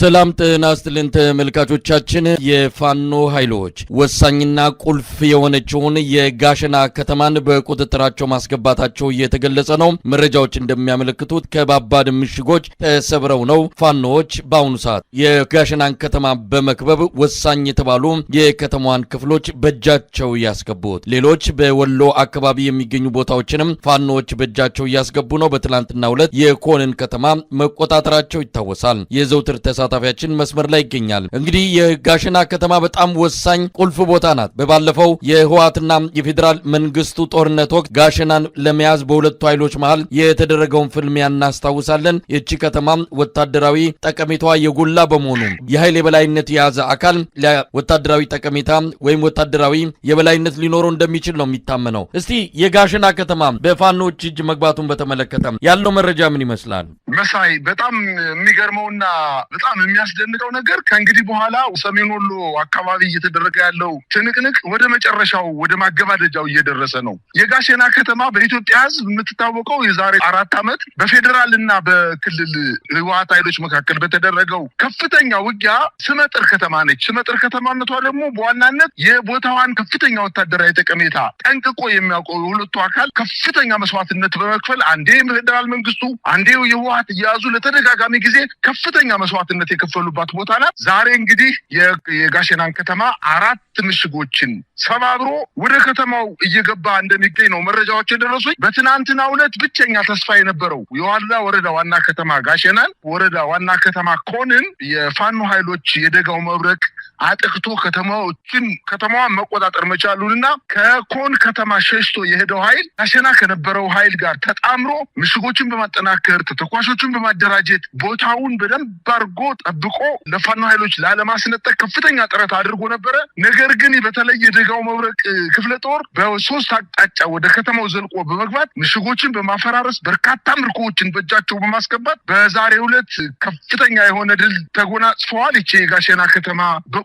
ሰላም ጤና ይስጥልን ተመልካቾቻችን። የፋኖ ኃይሎች ወሳኝና ቁልፍ የሆነችውን የጋሸና ከተማን በቁጥጥራቸው ማስገባታቸው እየተገለጸ ነው። መረጃዎች እንደሚያመለክቱት ከባባድ ምሽጎች ተሰብረው ነው ፋኖዎች በአሁኑ ሰዓት የጋሸናን ከተማ በመክበብ ወሳኝ የተባሉ የከተማዋን ክፍሎች በእጃቸው ያስገቡት። ሌሎች በወሎ አካባቢ የሚገኙ ቦታዎችንም ፋኖዎች በእጃቸው ያስገቡ ነው። በትላንትናው ዕለት የኮንን ከተማ መቆጣጠራቸው ይታወሳል። የዘውትር ተሳታፊያችን መስመር ላይ ይገኛል። እንግዲህ የጋሸና ከተማ በጣም ወሳኝ ቁልፍ ቦታ ናት። በባለፈው የህወሓትና የፌዴራል መንግስቱ ጦርነት ወቅት ጋሸናን ለመያዝ በሁለቱ ኃይሎች መሃል የተደረገውን ፍልሚያ እናስታውሳለን። እቺ ከተማ ወታደራዊ ጠቀሜታዋ የጎላ በመሆኑ የኃይል የበላይነት የያዘ አካል ለወታደራዊ ጠቀሜታ ወይም ወታደራዊ የበላይነት ሊኖረው እንደሚችል ነው የሚታመነው። እስቲ የጋሸና ከተማ በፋኖች እጅ መግባቱን በተመለከተ ያለው መረጃ ምን ይመስላል? መሳይ በጣም የሚገርመውና በጣም የሚያስደንቀው ነገር ከእንግዲህ በኋላ ሰሜን ወሎ አካባቢ እየተደረገ ያለው ትንቅንቅ ወደ መጨረሻው ወደ ማገባደጃው እየደረሰ ነው። የጋሸና ከተማ በኢትዮጵያ ሕዝብ የምትታወቀው የዛሬ 4 ዓመት በፌዴራል እና በክልል ህወሓት ኃይሎች መካከል በተደረገው ከፍተኛ ውጊያ ስመጥር ከተማ ነች። ስመጥር ከተማነቷ ደግሞ በዋናነት የቦታዋን ከፍተኛ ወታደራዊ ጠቀሜታ ጠንቅቆ የሚያውቀው የሁለቱ አካል ከፍተኛ መስዋዕትነት በመክፈል አንዴ ፌዴራል መንግስቱ አንዴ የህወሓት እያያዙ ለተደጋጋሚ ጊዜ ከፍተኛ መስዋዕትነት የከፈሉባት ቦታ ናት። ዛሬ እንግዲህ የጋሸናን ከተማ 4 ምሽጎችን ሰባብሮ ወደ ከተማው እየገባ እንደሚገኝ ነው መረጃዎች የደረሱኝ። በትናንትናው ዕለት ብቸኛ ተስፋ የነበረው የዋላ ወረዳ ዋና ከተማ ጋሸናን ወረዳ ዋና ከተማ ኮንን የፋኖ ኃይሎች የደጋው መብረቅ አጥቅቶ ከተማዋን መቆጣጠር መቻሉንና ከኮን ከተማ ሸሽቶ የሄደው ኃይል ጋሸና ከነበረው ኃይል ጋር ተጣምሮ ምሽጎችን በማጠናከር ተተኳሾችን በማደራጀት ቦታውን በደንብ አድርጎ ጠብቆ ለፋኖ ኃይሎች ላለማስነጠቅ ከፍተኛ ጥረት አድርጎ ነበረ። ነገር ግን በተለይ የደጋው መብረቅ ክፍለ ጦር በ3 አቅጣጫ ወደ ከተማው ዘልቆ በመግባት ምሽጎችን በማፈራረስ በርካታ ምርኮዎችን በእጃቸው በማስገባት በዛሬው ዕለት ከፍተኛ የሆነ ድል ተጎናጽፈዋል። ይቺ የጋሸና ከተማ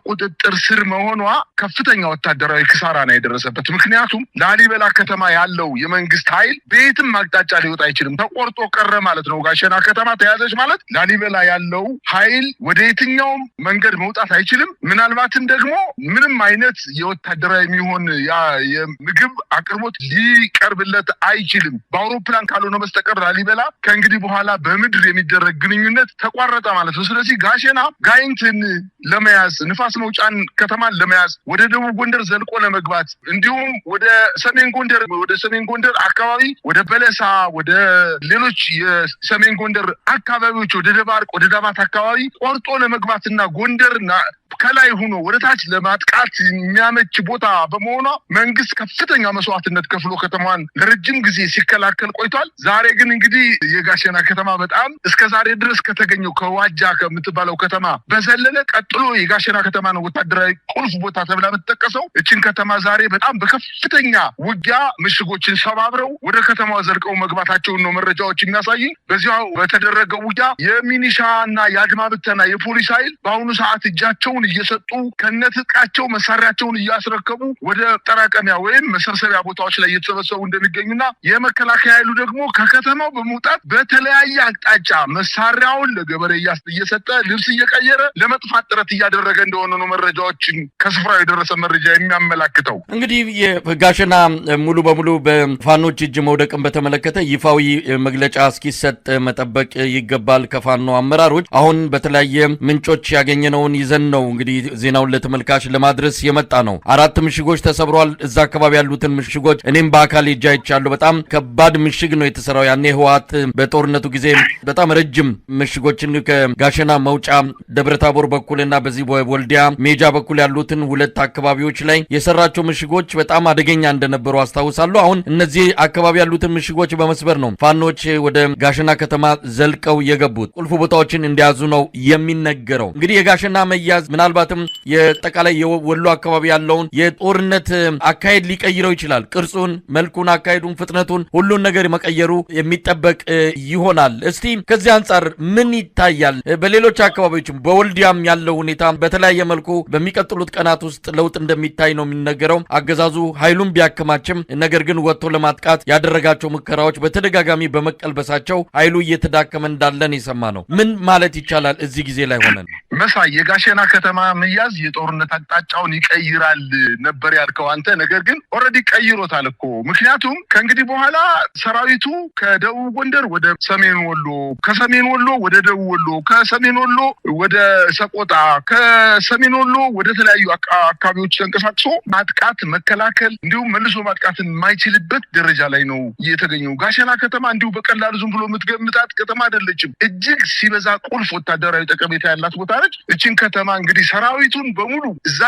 ቁጥጥር ስር መሆኗ ከፍተኛ ወታደራዊ ክሳራ ነው የደረሰበት። ምክንያቱም ላሊበላ ከተማ ያለው የመንግስት ኃይል በየትም አቅጣጫ ሊወጣ አይችልም፣ ተቆርጦ ቀረ ማለት ነው። ጋሸና ከተማ ተያዘች ማለት ላሊበላ ያለው ኃይል ወደ የትኛውም መንገድ መውጣት አይችልም። ምናልባትም ደግሞ ምንም አይነት የወታደራዊ የሚሆን የምግብ አቅርቦት ሊቀርብለት አይችልም በአውሮፕላን ካልሆነ በስተቀር። ላሊበላ ከእንግዲህ በኋላ በምድር የሚደረግ ግንኙነት ተቋረጠ ማለት ነው። ስለዚህ ጋሸና ጋይንትን ለመያዝ ንፋስ መውጫን ከተማን ለመያዝ ወደ ደቡብ ጎንደር ዘልቆ ለመግባት እንዲሁም ወደ ሰሜን ጎንደር አካባቢ ወደ በለሳ ወደ ሌሎች የሰሜን ጎንደር አካባቢዎች ወደ ደባርቅ ወደ ዳባት አካባቢ ቆርጦ ለመግባትና ጎንደርና ከላይ ሆኖ ወደ ታች ለማጥቃት የሚያመች ቦታ በመሆኗ መንግስት ከፍተኛ መስዋዕትነት ከፍሎ ከተማዋን ለረጅም ጊዜ ሲከላከል ቆይቷል። ዛሬ ግን እንግዲህ የጋሸና ከተማ በጣም እስከዛሬ ድረስ ከተገኘው ከዋጃ ከምትባለው ከተማ በዘለለ ቀጥሎ የጋሸና ከተማ ነው ወታደራዊ ቁልፍ ቦታ ተብላ የምትጠቀሰው። እችን ከተማ ዛሬ በጣም በከፍተኛ ውጊያ ምሽጎችን ሰባብረው ወደ ከተማዋ ዘልቀው መግባታቸውን ነው መረጃዎች የሚያሳይ። በዚያው በተደረገው ውጊያ የሚኒሻና የአድማ ብተና የፖሊስ ኃይል በአሁኑ ሰዓት እጃቸውን እየሰጡ ከነትጥቃቸው መሳሪያቸውን እያስረከቡ ወደ ጠራቀሚያ ወይም መሰብሰቢያ ቦታዎች ላይ እየተሰበሰቡ እንደሚገኙና የመከላከያ ኃይሉ ደግሞ ከከተማው በመውጣት በተለያየ አቅጣጫ መሳሪያውን ለገበሬ እየሰጠ ልብስ እየቀየረ ለመጥፋት ጥረት እያደረገ እንደሆነ ነው መረጃዎችን ከስፍራው የደረሰ መረጃ የሚያመላክተው። እንግዲህ የጋሸና ሙሉ በሙሉ በፋኖች እጅ መውደቅን በተመለከተ ይፋዊ መግለጫ እስኪሰጥ መጠበቅ ይገባል ከፋኖ አመራሮች። አሁን በተለያየ ምንጮች ያገኘነውን ይዘን ነው እንግዲህ ዜናውን ለተመልካች ለማድረስ የመጣ ነው። 4 ምሽጎች ተሰብሯል። እዛ አካባቢ ያሉትን ምሽጎች እኔም በአካል ሄጄ አይቻለሁ። በጣም ከባድ ምሽግ ነው የተሰራው። ያኔ ህወሓት በጦርነቱ ጊዜ በጣም ረጅም ምሽጎችን ከጋሸና መውጫ ደብረታቦር በኩልና በዚህ በወልዲያ ሜጃ በኩል ያሉትን 2 አካባቢዎች ላይ የሰራቸው ምሽጎች በጣም አደገኛ እንደነበሩ አስታውሳለሁ። አሁን እነዚህ አካባቢ ያሉትን ምሽጎች በመስበር ነው ፋኖች ወደ ጋሸና ከተማ ዘልቀው የገቡት። ቁልፍ ቦታዎችን እንዲያዙ ነው የሚነገረው። እንግዲህ የጋሸና መያዝ ምናልባትም የጠቃላይ የወሎ አካባቢ ያለውን የጦርነት አካሄድ ሊቀይረው ይችላል። ቅርጹን፣ መልኩን፣ አካሄዱን፣ ፍጥነቱን ሁሉን ነገር መቀየሩ የሚጠበቅ ይሆናል። እስቲ ከዚህ አንጻር ምን ይታያል? በሌሎች አካባቢዎችም በወልዲያም ያለው ሁኔታ በተለያየ መልኩ በሚቀጥሉት ቀናት ውስጥ ለውጥ እንደሚታይ ነው የሚነገረው። አገዛዙ ኃይሉን ቢያከማችም ነገር ግን ወጥቶ ለማጥቃት ያደረጋቸው ሙከራዎች በተደጋጋሚ በመቀልበሳቸው ኃይሉ እየተዳከመ እንዳለን የሰማ ነው። ምን ማለት ይቻላል እዚህ ጊዜ ላይ ሆነን? መሳይ የጋሸና ከተማ መያዝ የጦርነት አቅጣጫውን ይቀይራል ነበር ያልከው አንተ። ነገር ግን ኦልሬዲ ቀይሮታል እኮ። ምክንያቱም ከእንግዲህ በኋላ ሰራዊቱ ከደቡብ ጎንደር ወደ ሰሜን ወሎ፣ ከሰሜን ወሎ ወደ ደቡብ ወሎ፣ ከሰሜን ወሎ ወደ ሰቆጣ፣ ከሰሜን ወሎ ወደ ተለያዩ አካባቢዎች ተንቀሳቅሶ ማጥቃት፣ መከላከል እንዲሁም መልሶ ማጥቃትን የማይችልበት ደረጃ ላይ ነው የተገኘው። ጋሸና ከተማ እንዲሁ በቀላሉ ዝም ብሎ የምትገምታት ከተማ አይደለችም። እጅግ ሲበዛ ቁልፍ ወታደራዊ ጠቀሜታ ያላት ቦታ ነች። እችን ከተማ እንግዲህ ሰራዊቱን በሙሉ እዛ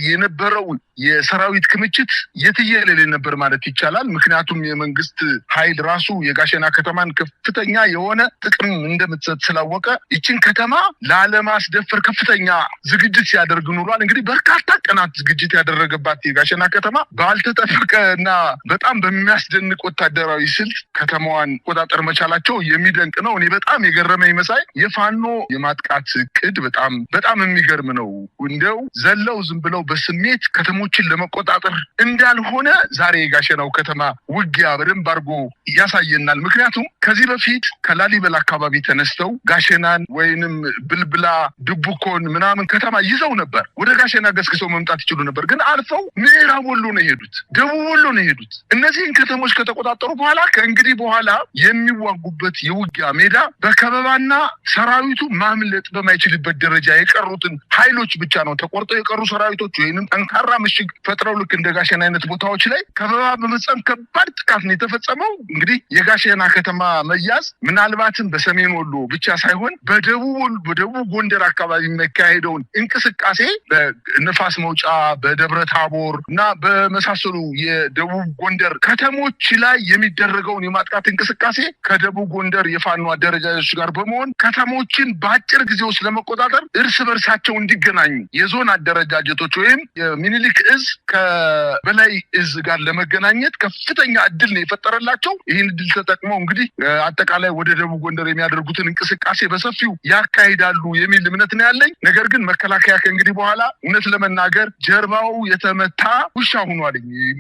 የነበረው የሰራዊት ክምችት የትየለሌ ነበር ማለት ይቻላል። ምክንያቱም የመንግስት ኃይል ራሱ የጋሸና ከተማን ከፍተኛ የሆነ ጥቅም እንደምትሰጥ ስላወቀ ይችን ከተማ ላለማስደፈር ከፍተኛ ዝግጅት ሲያደርግ ኑሯል። እንግዲህ በርካታ ቀናት ዝግጅት ያደረገባት የጋሸና ከተማ ባልተጠበቀ እና በጣም በሚያስደንቅ ወታደራዊ ስልት ከተማዋን ቆጣጠር መቻላቸው የሚደንቅ ነው። እኔ በጣም የገረመኝ መሳይ የፋኖ የማጥቃት እቅድ በጣም የሚገርም ነው። እንደው ዘለው ዝም ብለው በስሜት ከተሞችን ለመቆጣጠር እንዳልሆነ ዛሬ የጋሸናው ከተማ ውጊያ በደንብ አድርጎ ያሳየናል። ምክንያቱም ከዚህ በፊት ከላሊበላ አካባቢ ተነስተው ጋሸናን ወይንም ብልብላ፣ ድቡኮን ምናምን ከተማ ይዘው ነበር። ወደ ጋሸና ገስግሰው መምጣት ይችሉ ነበር። ግን አልፈው ምዕራብ ወሎ ነው የሄዱት፣ ደቡብ ወሎ ነው የሄዱት። እነዚህን ከተሞች ከተቆጣጠሩ በኋላ ከእንግዲህ በኋላ የሚዋጉበት የውጊያ ሜዳ በከበባና ሰራዊቱ ማምለጥ በማይችልበት ደረጃ የቀሩትን ኃይሎች ብቻ ነው። ተቆርጠው የቀሩ ሰራዊቶች ወይንም ጠንካራ ምሽግ ፈጥረው ልክ እንደ ጋሸና አይነት ቦታዎች ላይ ከበባ በመጸም ከባድ ጥቃት ነው የተፈጸመው። እንግዲህ የጋሸና ከተማ መያዝ ምናልባትም በሰሜን ወሎ ብቻ ሳይሆን በደቡብ ጎንደር አካባቢ የሚካሄደውን እንቅስቃሴ በንፋስ መውጫ፣ በደብረ ታቦር እና በመሳሰሉ የደቡብ ጎንደር ከተሞች ላይ የሚደረገውን የማጥቃት እንቅስቃሴ ከደቡብ ጎንደር የፋኖ አደረጃጆች ጋር በመሆን ከተሞችን በአጭር ጊዜ ውስጥ ለመቆጣጠር እርስ በርሳቸው እንዲገናኙ የዞን አደረጃጀቶች ወይም የሚኒሊክ እዝ ከበላይ እዝ ጋር ለመገናኘት ከፍተኛ እድል ነው የፈጠረላቸው። ይህን እድል ተጠቅመው እንግዲህ አጠቃላይ ወደ ደቡብ ጎንደር የሚያደርጉትን እንቅስቃሴ በሰፊው ያካሂዳሉ የሚል እምነት ነው ያለኝ። ነገር ግን መከላከያ ከእንግዲህ በኋላ እውነት ለመናገር ጀርባው የተመታ ውሻ ሆኗል።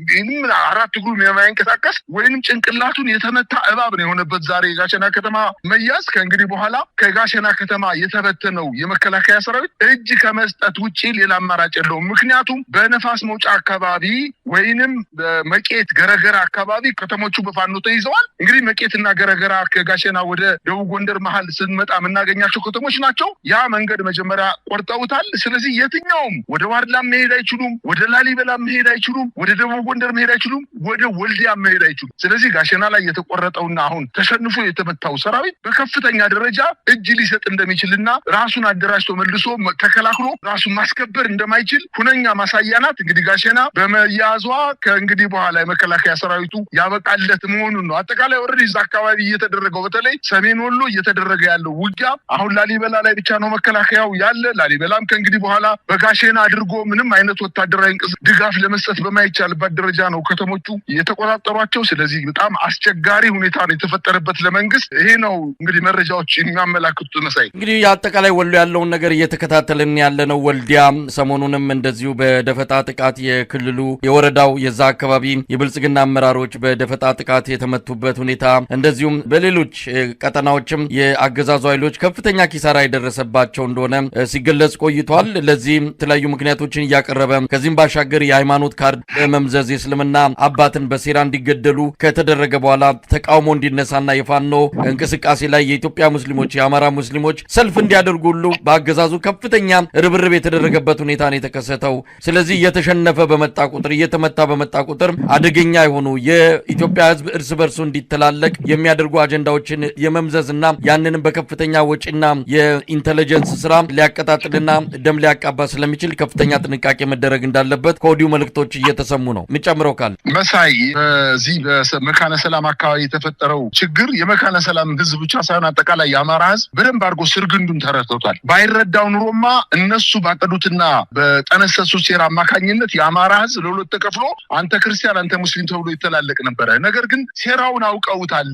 ይህንም አራት እግሩ የማይንቀሳቀስ ወይንም ጭንቅላቱን የተመታ እባብ ነው የሆነበት ዛሬ የጋሸና ከተማ መያዝ። ከእንግዲህ በኋላ ከጋሸና ከተማ የተበተነው የመከላከያ ሰራዊት እጅ ከመስጠት ውጭ ሌላ አማራጭ የለውም። ምክንያቱም በነፋስ መውጫ አካባቢ ወይንም በመቄት ገረገራ አካባቢ ከተሞቹ በፋኖ ተይዘዋል። እንግዲህ መቄትና ገረገራ ከጋሸና ወደ ደቡብ ጎንደር መሀል ስንመጣ የምናገኛቸው ከተሞች ናቸው። ያ መንገድ መጀመሪያ ቆርጠውታል። ስለዚህ የትኛውም ወደ ዋድላ መሄድ አይችሉም፣ ወደ ላሊበላ መሄድ አይችሉም፣ ወደ ደቡብ ጎንደር መሄድ አይችሉም፣ ወደ ወልዲያ መሄድ አይችሉም። ስለዚህ ጋሸና ላይ የተቆረጠውና አሁን ተሸንፎ የተመታው ሰራዊት በከፍተኛ ደረጃ እጅ ሊሰጥ እንደሚችልና ራሱን አደራጅቶ መልሶ ተከላክሎ ራሱን ማስከበር እንደማይችል ሁነኛ ማሳያ ናት። እንግዲህ ጋሸና በመያዟ ከእንግዲህ በኋላ የመከላከያ ሰራዊቱ ያበቃለት መሆኑን ነው። አጠቃላይ ወረድ እዛ አካባቢ እየተደረገው በተለይ ሰሜን ወሎ እየተደረገ ያለው ውጊያ አሁን ላሊበላ ላይ ብቻ ነው መከላከያው ያለ። ላሊበላም ከእንግዲህ በኋላ በጋሸና አድርጎ ምንም አይነት ወታደራዊ ድጋፍ ለመስጠት በማይቻልበት ደረጃ ነው ከተሞቹ የተቆጣጠሯቸው። ስለዚህ በጣም አስቸጋሪ ሁኔታ ነው የተፈጠረበት ለመንግስት። ይሄ ነው እንግዲህ መረጃዎች የሚያመላክቱት። መሳይ እንግዲህ አጠቃላይ ወሎ ያለውን ነገር እየተከታተልን ያለነው። ወልዲያ ሰሞኑንም እንደዚሁ በደፈጣ ጥቃት የክልሉ የወረዳው የዛ አካባቢ የብልጽግና አመራሮች በደፈጣ ጥቃት የተመቱበት ሁኔታ፣ እንደዚሁም በሌሎች ቀጠናዎችም የአገዛዙ ኃይሎች ከፍተኛ ኪሳራ የደረሰባቸው እንደሆነ ሲገለጽ ቆይቷል። ለዚህም የተለያዩ ምክንያቶችን እያቀረበ ከዚህም ባሻገር የሃይማኖት ካርድ በመምዘዝ የእስልምና አባትን በሴራ እንዲገደሉ ከተደረገ በኋላ ተቃውሞ እንዲነሳና የፋኖ እንቅስቃሴ ላይ የኢትዮጵያ ሙስሊሞች፣ የአማራ ሙስሊሞች ሰልፍ እንዲያደርጉ ሁሉ በአገዛዙ ከፍተኛ ርብርብ የተደረገበት ሁኔታ ነው የተከሰተው። ስለዚህ እየተሸነፈ በመጣ ቁጥር፣ እየተመታ በመጣ ቁጥር አደገኛ የሆኑ የኢትዮጵያ ሕዝብ እርስ በርሱ እንዲተላለቅ የሚያደርጉ አጀንዳዎችን የመምዘዝና ያንንም በከፍተኛ ወጪና የኢንተለጀንስ ስራ ሊያቀጣጥልና ደም ሊያቃባ ስለሚችል ከፍተኛ ጥንቃቄ መደረግ እንዳለበት ከወዲሁ መልእክቶች እየተሰሙ ነው። የሚጨምረው ካለ መሳይ፣ በዚህ በመካነ ሰላም አካባቢ የተፈጠረው ችግር የመካነ ሰላም ሕዝብ ብቻ ሳይሆን አጠቃላይ የአማራ ሕዝብ በደንብ አድርጎ ስርግንዱን ተረድቶታል። ባይረዳው ኑሮማ እነሱ ባቀዱትና በጠነሰሱ ሴራ አማካኝነት የአማራ ሕዝብ ለሁለት ተከፍሎ አንተ ክርስቲያን አንተ ሙስሊም ተብሎ ይተላለቅ ነበረ። ነገር ግን ሴራውን አውቀውታል።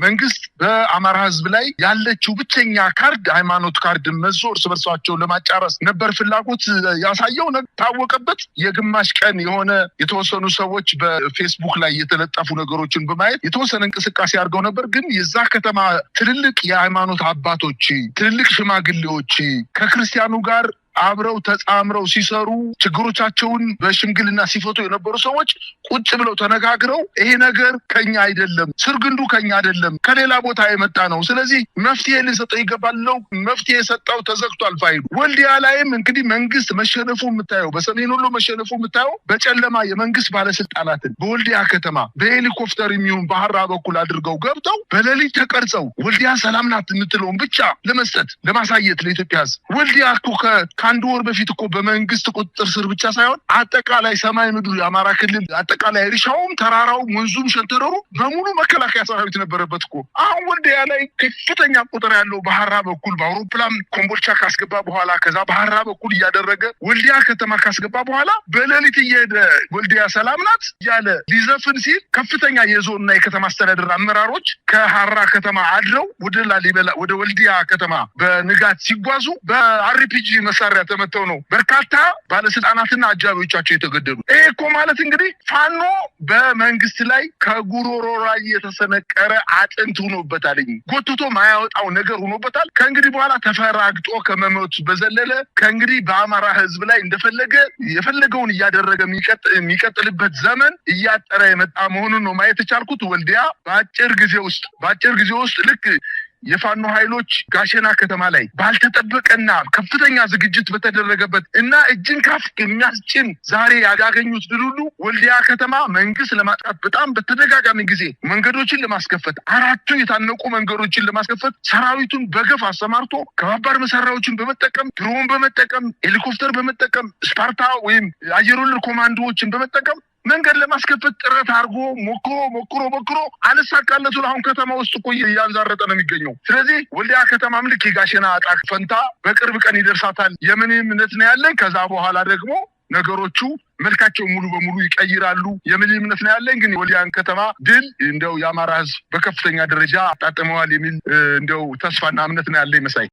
መንግስት በአማራ ሕዝብ ላይ ያለችው ብቸኛ ካርድ ሃይማኖት ካርድ መዞ እርስ በርሳቸው ለማጫረስ ነበር ፍላጎት ያሳየው። ታወቀበት። የግማሽ ቀን የሆነ የተወሰኑ ሰዎች በፌስቡክ ላይ የተለጠፉ ነገሮችን በማየት የተወሰነ እንቅስቃሴ አድርገው ነበር። ግን የዛ ከተማ ትልልቅ የሃይማኖት አባቶች፣ ትልልቅ ሽማግሌዎች ከክርስቲያኑ ጋር አብረው ተጻምረው ሲሰሩ ችግሮቻቸውን በሽምግልና ሲፈቱ የነበሩ ሰዎች ቁጭ ብለው ተነጋግረው ይሄ ነገር ከኛ አይደለም፣ ስርግንዱ ከኛ አይደለም፣ ከሌላ ቦታ የመጣ ነው፣ ስለዚህ መፍትሄ ልንሰጠው ይገባል። መፍትሄ የሰጠው ተዘግቷል ፋይሉ። ወልዲያ ላይም እንግዲህ መንግስት መሸነፉ የምታየው፣ በሰሜን ወሎ መሸነፉ የምታየው በጨለማ የመንግስት ባለስልጣናትን በወልዲያ ከተማ በሄሊኮፕተር የሚሆን ባህራ በኩል አድርገው ገብተው በሌሊት ተቀርጸው ወልዲያ ሰላም ናት የምትለውን ብቻ ለመስጠት ለማሳየት ለኢትዮጵያ ሕዝብ ወልዲያ እኮ ከአንድ ወር በፊት እኮ በመንግስት ቁጥጥር ስር ብቻ ሳይሆን አጠቃላይ ሰማይ ምድሩ የአማራ ክልል አጠቃላይ እርሻውም ተራራውም ወንዙም ሸንተረሩ በሙሉ መከላከያ ሰራዊት ነበረበት እኮ። አሁን ወልዲያ ላይ ከፍተኛ ቁጥር ያለው ባህራ በኩል በአውሮፕላን ኮምቦልቻ ካስገባ በኋላ ከዛ ባህራ በኩል እያደረገ ወልዲያ ከተማ ካስገባ በኋላ በሌሊት እየሄደ ወልዲያ ሰላም ናት እያለ ሊዘፍን ሲል ከፍተኛ የዞንና የከተማ አስተዳደር አመራሮች ከሐራ ከተማ አድረው ወደ ላሊበላ ወደ ወልዲያ ከተማ በንጋት ሲጓዙ በአርፒጂ መሳሪያ ተመተው ነው በርካታ ባለስልጣናትና አጃቢዎቻቸው የተገደሉ። ይሄ እኮ ማለት እንግዲህ ፋኖ በመንግስት ላይ ከጉሮሮ ላይ የተሰነቀረ አጥንት ሆኖበታል፣ ጎትቶ ማያወጣው ነገር ሆኖበታል። ከእንግዲህ በኋላ ተፈራግጦ ከመሞት በዘለለ ከእንግዲህ በአማራ ህዝብ ላይ እንደፈለገ የፈለገውን እያደረገ የሚቀጥልበት ዘመን እያጠረ የመጣ መሆኑን ነው ማየት የቻልኩት። ወልዲያ በአጭር ጊዜ ውስጥ ልክ የፋኖ ኃይሎች ጋሸና ከተማ ላይ ባልተጠበቀና ከፍተኛ ዝግጅት በተደረገበት እና እጅን ካፍ የሚያስጭን ዛሬ ያገኙት ድል ሁሉ ወልዲያ ከተማ መንግስት ለማጥቃት በጣም በተደጋጋሚ ጊዜ መንገዶችን ለማስከፈት አራቱ የታነቁ መንገዶችን ለማስከፈት ሰራዊቱን በገፍ አሰማርቶ ከባባድ መሳሪያዎችን በመጠቀም ድሮን በመጠቀም ሄሊኮፕተር በመጠቀም ስፓርታ ወይም አየር ወለድ ኮማንዶዎችን በመጠቀም መንገድ ለማስከፈት ጥረት አድርጎ ሞክሮ አልሳካለቱን አሁን ከተማ ውስጥ እኮ እያንዛረጠ ነው የሚገኘው። ስለዚህ ወልዲያ ከተማ ልክ የጋሸና ዕጣ ፈንታ በቅርብ ቀን ይደርሳታል የምን እምነት ነው ያለኝ። ከዛ በኋላ ደግሞ ነገሮቹ መልካቸው ሙሉ በሙሉ ይቀይራሉ የሚል እምነት ነው ያለኝ። ግን ወልዲያን ከተማ ድል እንደው የአማራ ህዝብ በከፍተኛ ደረጃ አጣጥመዋል የሚል እንደው ተስፋና እምነት ነው ያለኝ መሳይ።